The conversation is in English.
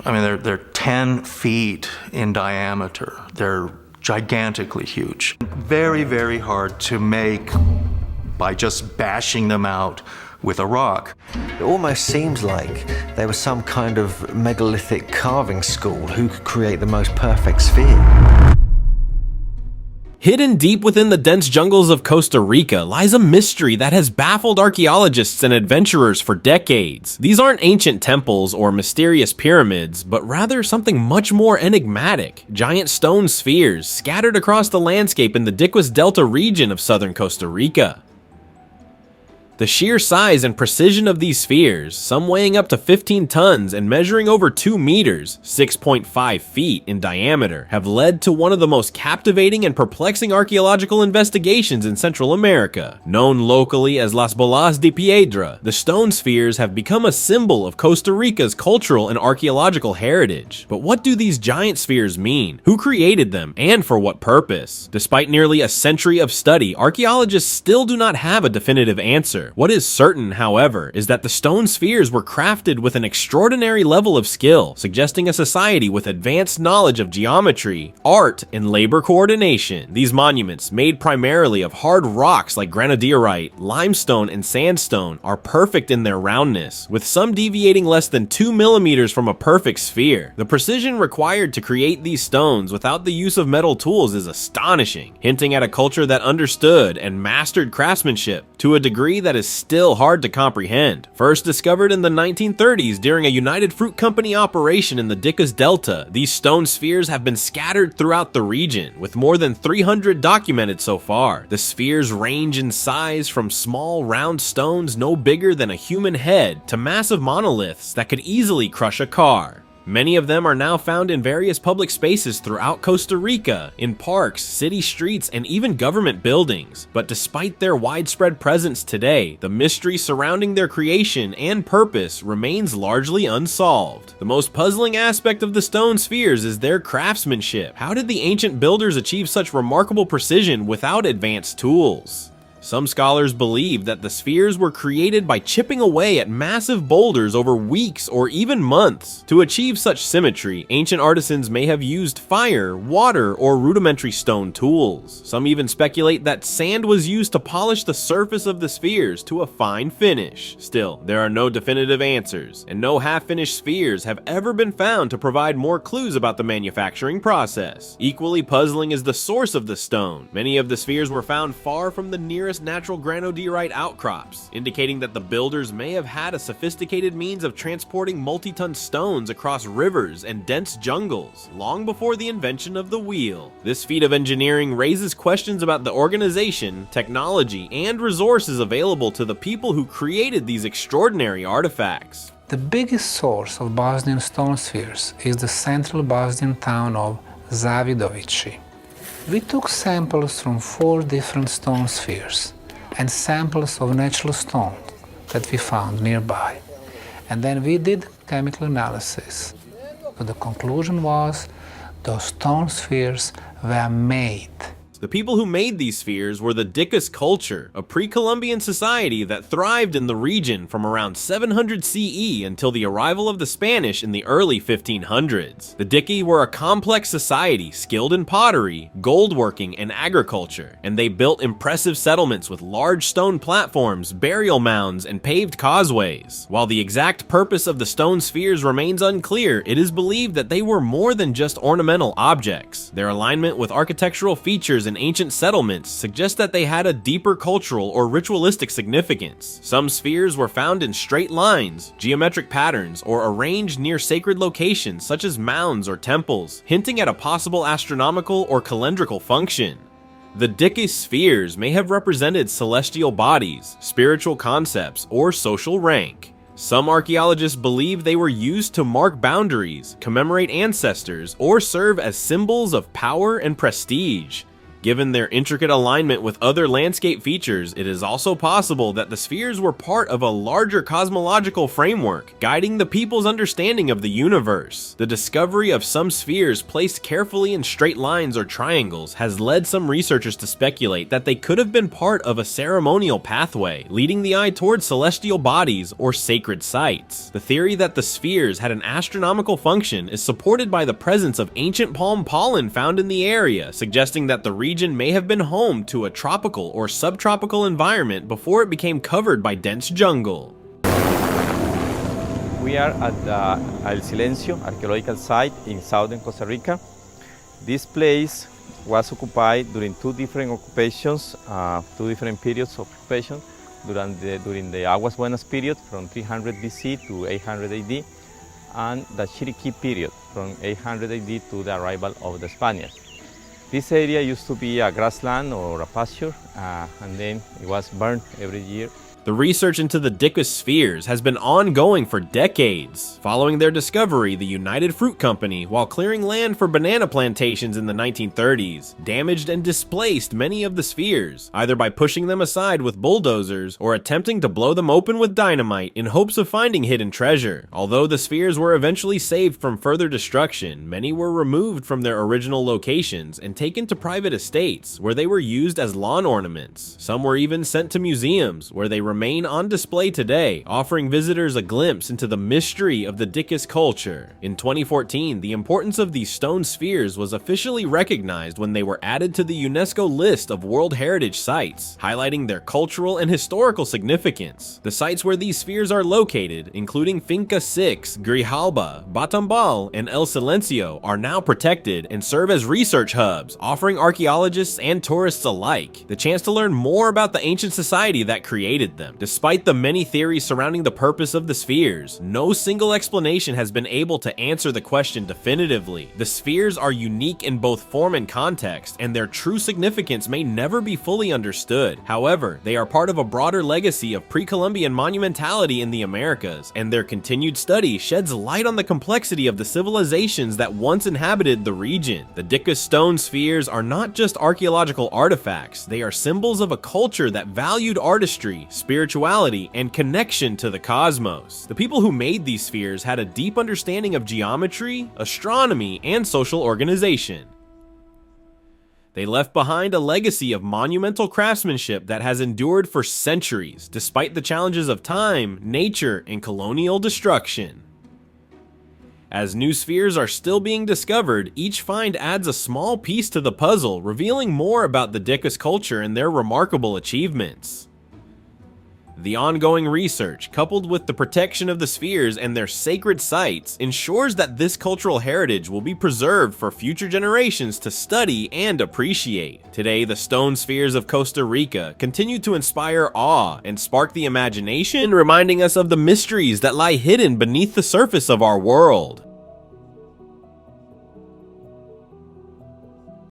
I mean, they're 10 feet in diameter. They're gigantically huge. Very, very hard to make by just bashing them out with a rock. It almost seems like they were some kind of megalithic carving school who could create the most perfect sphere. Hidden deep within the dense jungles of Costa Rica lies a mystery that has baffled archaeologists and adventurers for decades. These aren't ancient temples or mysterious pyramids, but rather something much more enigmatic: giant stone spheres scattered across the landscape in the Diquis Delta region of southern Costa Rica. The sheer size and precision of these spheres, some weighing up to 15 tons and measuring over 2 meters, 6.5 feet in diameter, have led to one of the most captivating and perplexing archaeological investigations in Central America. Known locally as Las Bolas de Piedra, the stone spheres have become a symbol of Costa Rica's cultural and archaeological heritage. But what do these giant spheres mean? Who created them, and for what purpose? Despite nearly a century of study, archaeologists still do not have a definitive answer. What is certain, however, is that the stone spheres were crafted with an extraordinary level of skill, suggesting a society with advanced knowledge of geometry, art, and labor coordination. These monuments, made primarily of hard rocks like granodiorite, limestone, and sandstone, are perfect in their roundness, with some deviating less than 2 millimeters from a perfect sphere. The precision required to create these stones without the use of metal tools is astonishing, hinting at a culture that understood and mastered craftsmanship to a degree that is still hard to comprehend. First discovered in the 1930s during a United Fruit Company operation in the Diquis Delta, these stone spheres have been scattered throughout the region, with more than 300 documented so far. The spheres range in size from small round stones no bigger than a human head to massive monoliths that could easily crush a car. Many of them are now found in various public spaces throughout Costa Rica, in parks, city streets, and even government buildings. But despite their widespread presence today, the mystery surrounding their creation and purpose remains largely unsolved. The most puzzling aspect of the stone spheres is their craftsmanship. How did the ancient builders achieve such remarkable precision without advanced tools? Some scholars believe that the spheres were created by chipping away at massive boulders over weeks or even months. To achieve such symmetry, ancient artisans may have used fire, water, or rudimentary stone tools. Some even speculate that sand was used to polish the surface of the spheres to a fine finish. Still, there are no definitive answers, and no half-finished spheres have ever been found to provide more clues about the manufacturing process. Equally puzzling is the source of the stone. Many of the spheres were found far from the nearest natural granodiorite outcrops, indicating that the builders may have had a sophisticated means of transporting multi-ton stones across rivers and dense jungles long before the invention of the wheel. This feat of engineering raises questions about the organization, technology, and resources available to the people who created these extraordinary artifacts. The biggest source of Bosnian stone spheres is the central Bosnian town of Zavidovići. We took samples from 4 different stone spheres and samples of natural stone that we found nearby. And then we did chemical analysis. So the conclusion was those stone spheres were made. The people who made these spheres were the Diquis culture, a pre-Columbian society that thrived in the region from around 700 CE until the arrival of the Spanish in the early 1500s. The Diqui were a complex society skilled in pottery, goldworking, and agriculture, and they built impressive settlements with large stone platforms, burial mounds, and paved causeways. While the exact purpose of the stone spheres remains unclear, it is believed that they were more than just ornamental objects. Their alignment with architectural features and ancient settlements suggest that they had a deeper cultural or ritualistic significance. Some spheres were found in straight lines, geometric patterns, or arranged near sacred locations such as mounds or temples, hinting at a possible astronomical or calendrical function. The Diquis spheres may have represented celestial bodies, spiritual concepts, or social rank. Some archaeologists believe they were used to mark boundaries, commemorate ancestors, or serve as symbols of power and prestige. Given their intricate alignment with other landscape features, it is also possible that the spheres were part of a larger cosmological framework, guiding the people's understanding of the universe. The discovery of some spheres placed carefully in straight lines or triangles has led some researchers to speculate that they could have been part of a ceremonial pathway, leading the eye towards celestial bodies or sacred sites. The theory that the spheres had an astronomical function is supported by the presence of ancient palm pollen found in the area, suggesting that the region may have been home to a tropical or subtropical environment before it became covered by dense jungle. We are at the El Silencio archaeological site in southern Costa Rica. This place was occupied during two different occupations, two different periods of occupation during the Aguas Buenas period from 300 BC to 800 AD and the Chiriquí period from 800 AD to the arrival of the Spaniards. This area used to be a grassland or a pasture, and then it was burned every year. The research into the Dicas spheres has been ongoing for decades. Following their discovery, the United Fruit Company, while clearing land for banana plantations in the 1930s, damaged and displaced many of the spheres, either by pushing them aside with bulldozers or attempting to blow them open with dynamite in hopes of finding hidden treasure. Although the spheres were eventually saved from further destruction, many were removed from their original locations and taken to private estates, where they were used as lawn ornaments. Some were even sent to museums, where they remain on display today, offering visitors a glimpse into the mystery of the Dicas culture. In 2014, the importance of these stone spheres was officially recognized when they were added to the UNESCO list of World Heritage Sites, highlighting their cultural and historical significance. The sites where these spheres are located, including Finca 6, Grijalba, Batambal, and El Silencio, are now protected and serve as research hubs, offering archaeologists and tourists alike the chance to learn more about the ancient society that created them. Despite the many theories surrounding the purpose of the spheres, no single explanation has been able to answer the question definitively. The spheres are unique in both form and context, and their true significance may never be fully understood. However, they are part of a broader legacy of pre-Columbian monumentality in the Americas, and their continued study sheds light on the complexity of the civilizations that once inhabited the region. The Dicas stone spheres are not just archaeological artifacts, they are symbols of a culture that valued artistry, spirituality, and connection to the cosmos. The people who made these spheres had a deep understanding of geometry, astronomy, and social organization. They left behind a legacy of monumental craftsmanship that has endured for centuries, despite the challenges of time, nature, and colonial destruction. As new spheres are still being discovered, each find adds a small piece to the puzzle, revealing more about the Dicas culture and their remarkable achievements. The ongoing research, coupled with the protection of the spheres and their sacred sites, ensures that this cultural heritage will be preserved for future generations to study and appreciate. Today, the stone spheres of Costa Rica continue to inspire awe and spark the imagination, reminding us of the mysteries that lie hidden beneath the surface of our world.